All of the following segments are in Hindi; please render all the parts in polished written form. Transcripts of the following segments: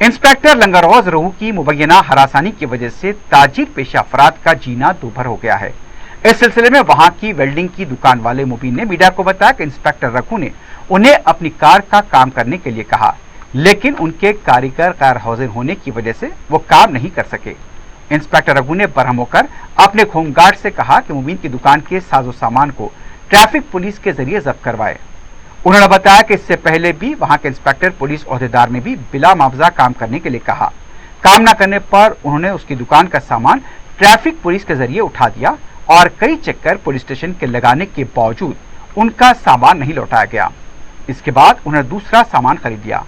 इंस्पेक्टर लंगरौज रहू की मुबैना हरासानी की वजह से ताजिर पेशा अफराद का जीना दूभर हो गया है। इस सिलसिले में वहां की वेल्डिंग की दुकान वाले मुबीन ने मीडिया को बताया कि इंस्पेक्टर रघु ने उन्हें अपनी कार का काम करने के लिए कहा, लेकिन उनके कारीगर गैर हाजिर होने की वजह से वो काम नहीं कर सके। इंस्पेक्टर रघु ने बरहम होकर अपने होमगार्ड से कहा कि मुबीन की दुकान के साजो सामान को ट्रैफिक पुलिस के जरिए जब्त करवाए। उन्होंने बताया कि इससे पहले भी वहां के इंस्पेक्टर पुलिस ओहदेदार ने भी बिला मुआवजा काम करने के लिए कहा। काम न करने पर उन्होंने उसकी दुकान का सामान ट्रैफिक पुलिस के जरिए उठा दिया और कई चक्कर पुलिस स्टेशन के लगाने के बावजूद उनका सामान नहीं लौटाया गया। इसके बाद उन्होंने दूसरा सामान खरीद लिया।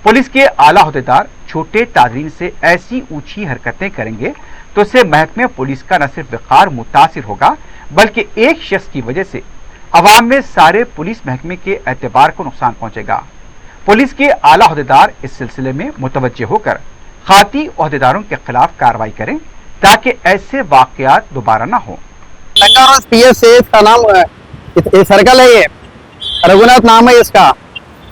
पुलिस के आला ओहदेदार छोटे ताजरीन से ऐसी ऊंची हरकतें करेंगे तो इससे महकमे पुलिस का न सिर्फ वक़ार मुतासिर होगा, बल्कि एक शख्स की वजह से अवाम में सारे पुलिस महकमे के एतबार को नुकसान पहुंचेगा। पुलिस के आला ओहदेदार इस सिलसिले में मुतवज्जे होकर खाती ओहदेदारों के खिलाफ कार्रवाई करें ताकि ऐसे वाकयात दोबारा ना हो। पीएस से इसका नाम सर्कल है, ये रघुनाथ नाम है इसका।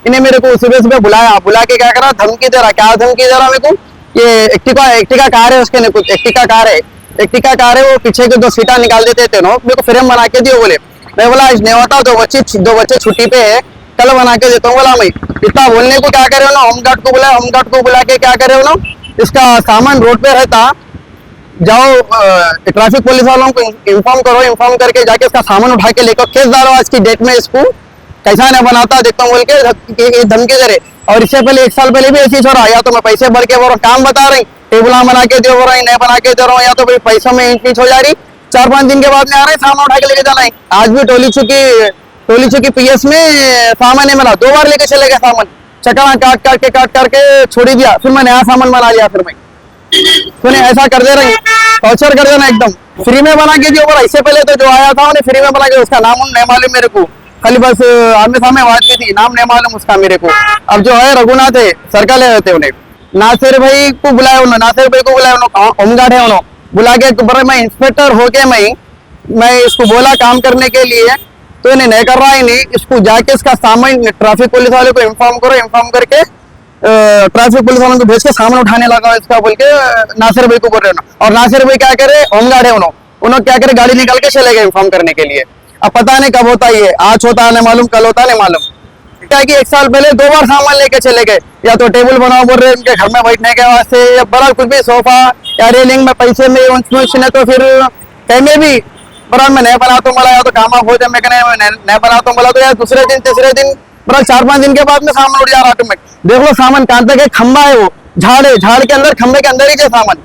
इन्हें मेरे को सुबह सुबह बुला के क्या करा, धमकी दे रहा। क्या धमकी दे रहा मेरे को? ये एक्टिका कार है, उसके कुछ एक्टिका कार है, वो पीछे के 2 सीटा निकाल देते थे। मेरे को फ्रेम बना के दियो बोले। मैं बोला आज नहीं होता, 2 बच्चे छुट्टी पे है, कल बना के देता हूँ। बोला मैं इतना बोलने को क्या करे हो ना, होमगार्ड को बुला के क्या करे हो ना, इसका सामान रोड पे रहता, जाओ ट्रैफिक पुलिस वालों को इन्फॉर्म करके जाके इसका सामान उठा के लेकर केस डालो। आज की डेट में इसको कैसा नहीं बनाता देखता हूँ बोल के धमकी दे रहे। और इससे पहले 1 साल पहले भी ऐसी हो रहा, या तो मैं पैसे भर के बोल काम बता रही, टेबला बना के दे रहा, नहीं बना के दे रहा हूँ, या तो भाई पैसों में इंच हो जा रही। 4-5 दिन के बाद में आ रहे सामान उठा के लेके जाना है। आज भी टोली चुकी पीएस में सामान है मेरा, 2 बार लेके चले गए सामान, चकरा काट करके छोड़ी दिया। फिर मैं नया सामान बना लिया। फिर मैं सुने ऐसा कर दे रही, टॉर्चर कर देना एकदम। फ्री में बना के दिया बोला। इससे पहले तो जो आया था उन्हें फ्री में बना के, उसका नाम नहीं मालूम मेरे को, खाली बस आमने सामने बात की थी, नाम नहीं मालूम उसका मेरे को। अब जो है रघुनाथ है, सर्कल है रहते उन्हें, नासिर भाई को बुलाया होमगार्ड है उन्होंने बुला के। मैं इंस्पेक्टर होके मैं इसको बोला काम करने के लिए, तो इन्हें नहीं कर रहा है। नहीं, इसको जाके इसका सामान ट्रैफिक पुलिस वाले को इन्फॉर्म करके ट्रैफिक पुलिस वालों को भेज के सामान उठाने लगा इसका बोल के नासिर भाई को बोल रहे हो। और नासिर भाई क्या करे, होमगार्ड है उन्होंने क्या करे, गाड़ी निकाल के चले गए इन्फॉर्म करने के लिए। अब पता नहीं कब होता है, आज होता है नहीं मालूम, कल होता नहीं मालूम। क्या कि 1 साल पहले 2 बार सामान लेके चले गए, या तो टेबल बनाओ बोल रहे उनके घर में बैठने के वास्ते, या बड़ा कुछ भी सोफा या रेलिंग में पैसे में ने, तो फिर कहने भी बड़ा मैं नहीं बनाता हूँ बोला, या तो काम हो जाए, मैं नहीं बनाता हूँ बोला, तो यार दूसरे दिन तीसरे दिन बड़ा 4-5 दिन के बाद में सामान उठ जा रहा ऑटोमेटिक। देख लो सामान कहाँ तक है, खंबा है वो, झाड़ के अंदर, खंबे के अंदर ही है सामान।